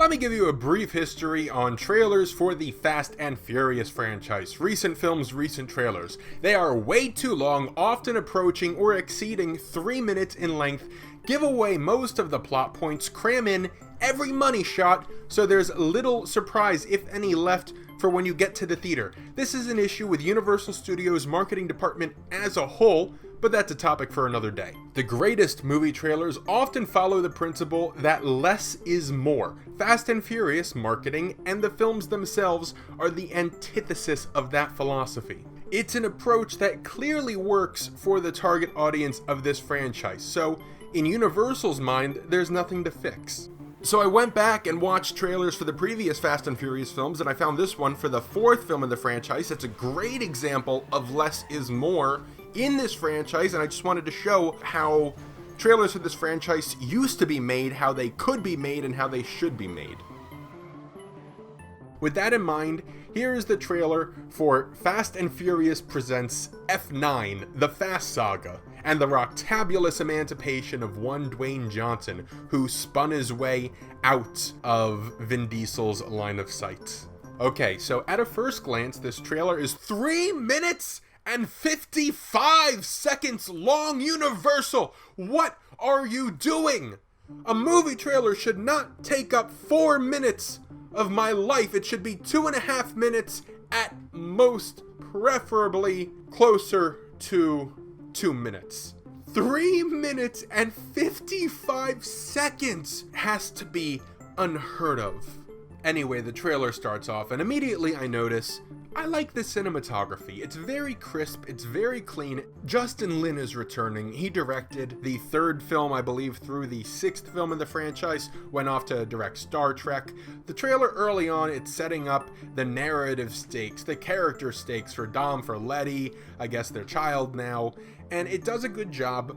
Let me give you a brief history on trailers for the Fast and Furious franchise. Recent films, recent trailers. They are way too long, often approaching or exceeding 3 minutes in length, give away most of the plot points, cram in every money shot, so there's little surprise, if any, left for when you get to the theater. This is an issue with Universal Studios' marketing department as a whole, but that's a topic for another day. The greatest movie trailers often follow the principle that less is more. Fast and Furious marketing and the films themselves are the antithesis of that philosophy. It's an approach that clearly works for the target audience of this franchise, so in Universal's mind, there's nothing to fix. So I went back and watched trailers for the previous Fast and Furious films, and I found this one for the 4th film in the franchise. It's a great example of less is more in this franchise, and I just wanted to show how trailers for this franchise used to be made, how they could be made, and how they should be made. With that in mind, here is the trailer for Fast and Furious Presents F9, The Fast Saga, and the rocktabulous emancipation of one Dwayne Johnson, who spun his way out of Vin Diesel's line of sight. Okay, so at a first glance, this trailer is 3 minutes and 55 seconds long. Universal, what are you doing? A movie trailer should not take up 4 minutes of my life. It should be 2.5 minutes at most, preferably closer to 2 minutes. 3 minutes and 55 seconds has to be unheard of. Anyway, the trailer starts off, and immediately I notice I like the cinematography. It's very crisp, it's very clean. Justin Lin is returning. He directed the 3rd film, I believe, through the 6th film in the franchise, went off to direct Star Trek. The trailer early on, it's setting up the narrative stakes, the character stakes for Dom, for Letty, I guess their child now, and it does a good job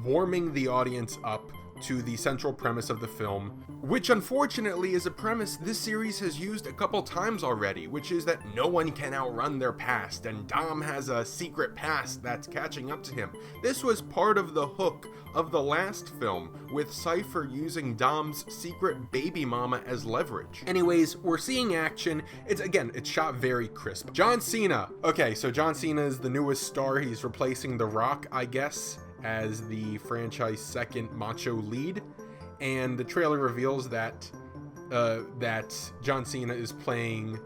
warming the audience up to the central premise of the film, which unfortunately is a premise this series has used a couple times already, which is that no one can outrun their past, and Dom has a secret past that's catching up to him. This was part of the hook of the last film, with Cypher using Dom's secret baby mama as leverage. Anyways, we're seeing action. It's shot very crisp. John Cena. Okay, so John Cena is the newest star. He's replacing The Rock, I guess, as the franchise's second macho lead, and the trailer reveals that John Cena is playing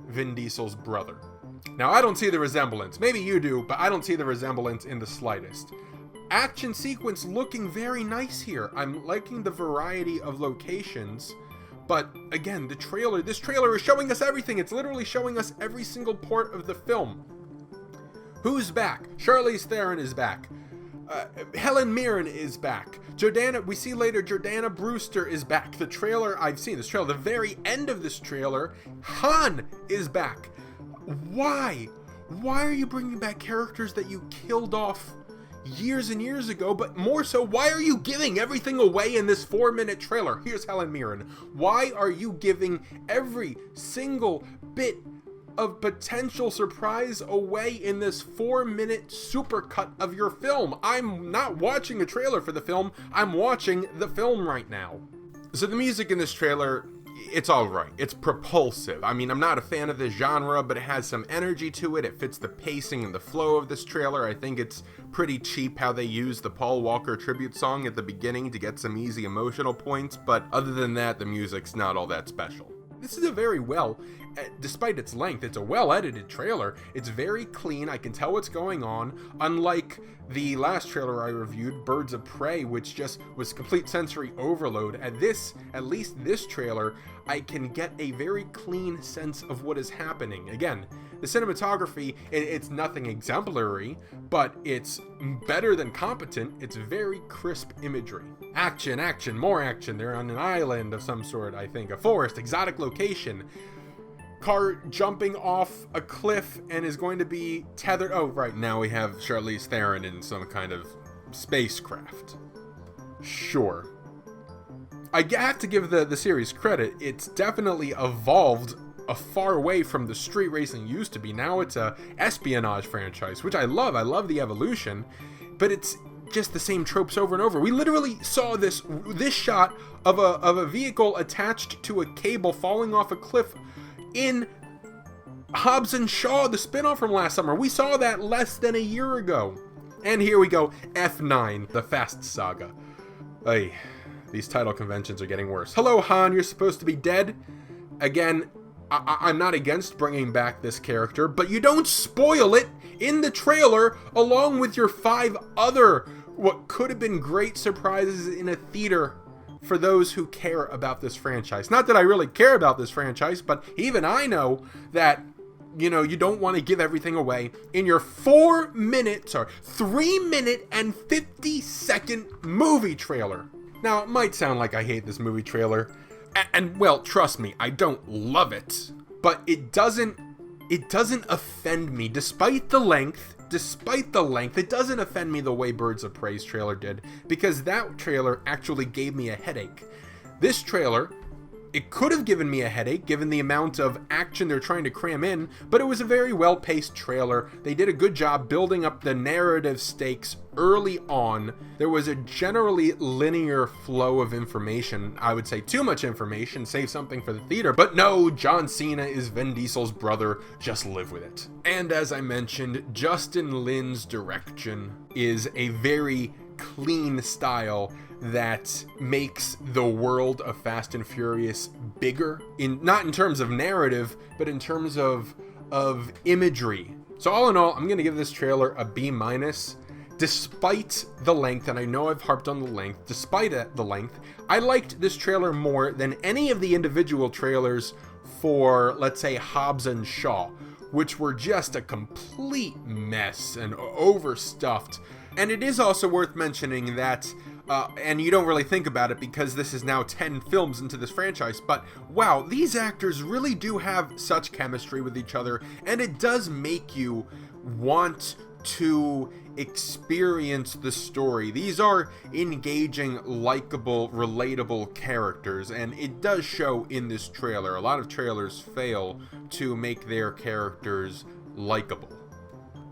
Vin Diesel's brother. Now, I don't see the resemblance. Maybe you do, but I don't see the resemblance in the slightest. Action sequence looking very nice here. I'm liking the variety of locations, but again, this trailer is showing us everything. It's literally showing us every single part of the film. Who's back? Charlize Theron is back. Helen Mirren is back. We see later Jordana Brewster is back. I've seen this trailer. The very end of this trailer, Han is back. Why? Why are you bringing back characters that you killed off years and years ago? But more so, why are you giving everything away in this 4-minute trailer? Here's Helen Mirren. Why are you giving every single bit of potential surprise away in this 4-minute supercut of your film? I'm not watching a trailer for the film, I'm watching the film right now. So the music in this trailer, it's alright. It's propulsive. I mean, I'm not a fan of this genre, but it has some energy to it. It fits the pacing and the flow of this trailer. I think it's pretty cheap how they use the Paul Walker tribute song at the beginning to get some easy emotional points, but other than that, the music's not all that special. This is despite its length, it's a well-edited trailer. It's very clean, I can tell what's going on, unlike the last trailer I reviewed, Birds of Prey, which just was complete sensory overload. At least this trailer, I can get a very clean sense of what is happening. Again, the cinematography, it's nothing exemplary, but it's better than competent. It's very crisp imagery. Action, more action. They're on an island of some sort, I think. A forest, exotic location. Car jumping off a cliff and is going to be tethered. Oh, right, now we have Charlize Theron in some kind of spacecraft. Sure. I have to give the series credit. It's definitely evolved far away from the street racing used to be. Now it's a espionage franchise, which I love. I love the evolution, but it's just the same tropes over and over. We literally saw this shot of a vehicle attached to a cable falling off a cliff in Hobbs and Shaw, the spinoff from last summer. We saw that less than a year ago. And here we go, F9, the Fast Saga. Ay, these title conventions are getting worse. Hello, Han, you're supposed to be dead. Again, I'm not against bringing back this character, but you don't spoil it in the trailer along with your 5 other what could have been great surprises in a theater for those who care about this franchise. Not that I really care about this franchise, but even I know that, you know, you don't want to give everything away in your 3 minute and 50-second movie trailer. Now, it might sound like I hate this movie trailer, and well, trust me, I don't love it, but it doesn't offend me. Despite the length, it doesn't offend me the way Birds of Prey's trailer did, because that trailer actually gave me a headache. This trailer, it could have given me a headache given the amount of action they're trying to cram in, but it was a very well-paced trailer. They did a good job building up the narrative stakes early on. There was a generally linear flow of information. I would say too much information, save something for the theater, but no, John Cena is Vin Diesel's brother, just live with it. And as I mentioned, Justin Lin's direction is a very clean style that makes the world of Fast and Furious bigger, not in terms of narrative, but in terms of imagery. So all in all, I'm going to give this trailer a B-, despite the length, and I know I've harped on the length. Despite the length, I liked this trailer more than any of the individual trailers for, let's say, Hobbs and Shaw, which were just a complete mess and overstuffed. And it is also worth mentioning that, and you don't really think about it because this is now 10 films into this franchise, but wow, these actors really do have such chemistry with each other, and it does make you want to experience the story. These are engaging, likable, relatable characters, and it does show in this trailer. A lot of trailers fail to make their characters likable.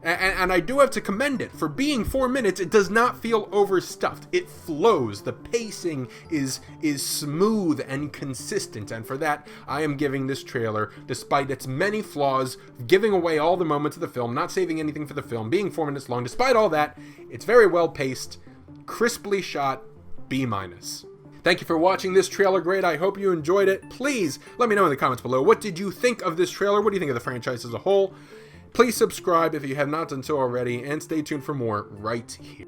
And I do have to commend it. For being 4 minutes, it does not feel overstuffed. It flows. The pacing is smooth and consistent. And for that, I am giving this trailer, despite its many flaws, giving away all the moments of the film, not saving anything for the film, being 4 minutes long, despite all that, it's very well paced, crisply shot, B-. Thank you for watching this trailer grade. I hope you enjoyed it. Please let me know in the comments below. What did you think of this trailer? What do you think of the franchise as a whole? Please subscribe if you have not done so already, and stay tuned for more right here.